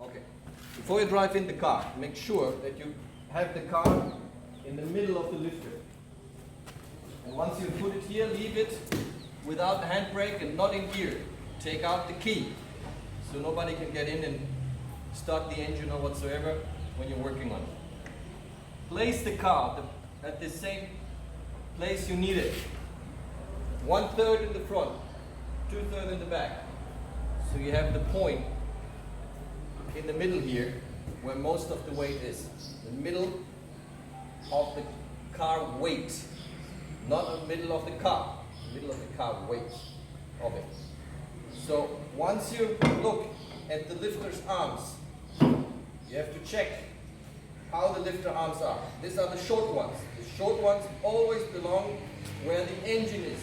Okay. Before you drive in the car, make sure that you have the car in the middle of the lifter. And once you put it here, leave it without the handbrake and not in gear. Take out the key so nobody can get in and start the engine or whatsoever when you're working on it. Place the car at the same place you need it. 1/3 in the front, 2/3 in the back. So you have the point in the middle here where most of the weight is. The middle of the car weight, not the middle of the car. The middle of the car weight of it. So once you look at the lifter's arms, you have to check how the lifter arms are. These are the short ones. The short ones always belong where the engine is.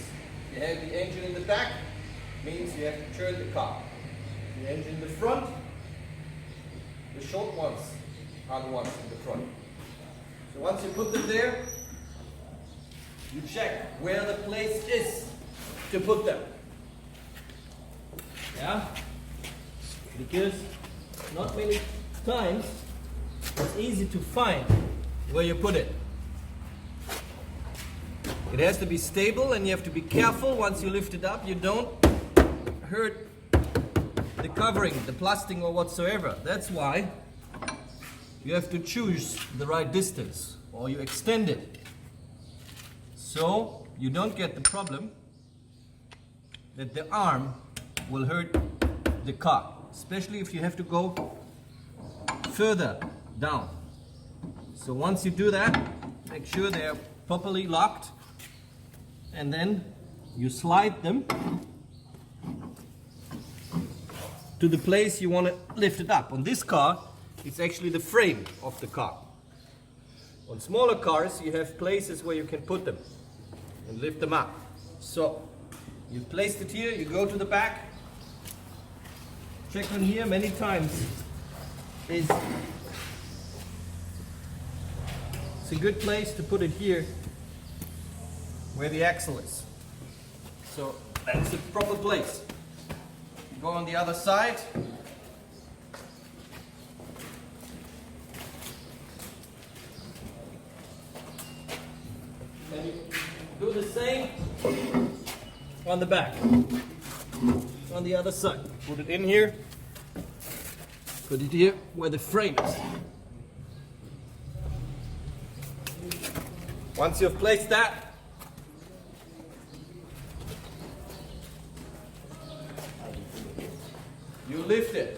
You have the engine in the back, means you have to turn the car. The engine in the front, the short ones are the ones in the front. So once you put them there, you check where the place is to put them. Yeah? Because not many times it's easy to find where you put it. It has to be stable and you have to be careful once you lift it up. You don't hurt the covering, the plastic or whatsoever. That's why you have to choose the right distance or you extend it. So you don't get the problem that the arm will hurt the car, especially if you have to go further down. So once you do that, make sure they're properly locked and then you slide them to the place you want to lift it up. On this car, it's actually the frame of the car. On smaller cars, you have places where you can put them and lift them up. So you placed it here, you go to the back, check on here many times. It's a good place to put it here where the axle is. So that's the proper place. Go on the other side. And you do the same on the back. On the other side. Put it in here. Put it here where the frame is. Once you've placed that, you lift it.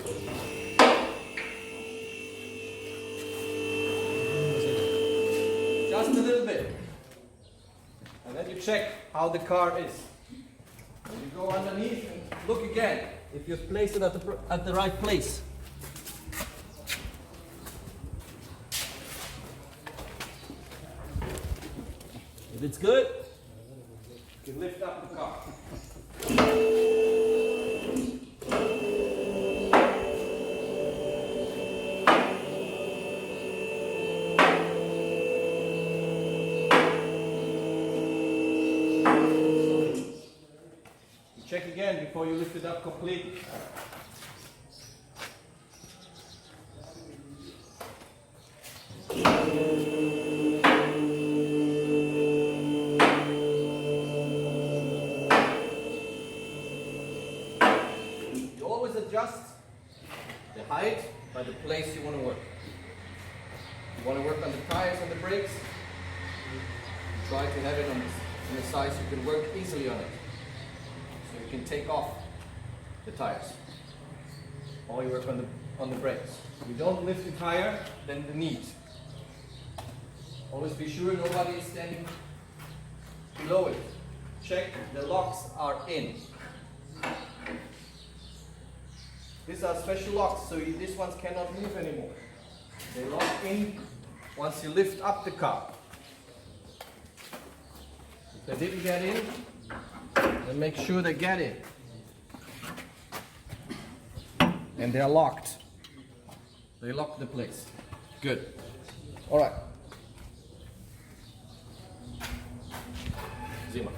Just a little bit. And then you check how the car is. And you go underneath and look again if you've placed it at the right place. If it's good, you can lift up the car. Check again before you lift it up completely. You always adjust the height by the place you want to work. You want to work on the tires and the brakes, you try to have it on the size you can work easily on it. So you can take off the tires. Or you work on the brakes. You don't lift it higher than the knee. Always be sure nobody is standing below it. Check the locks are in. These are special locks, so these ones cannot move anymore. They lock in once you lift up the car. If they didn't get in, then make sure they get in. And they're locked. They lock the place. Good. All right. Zima.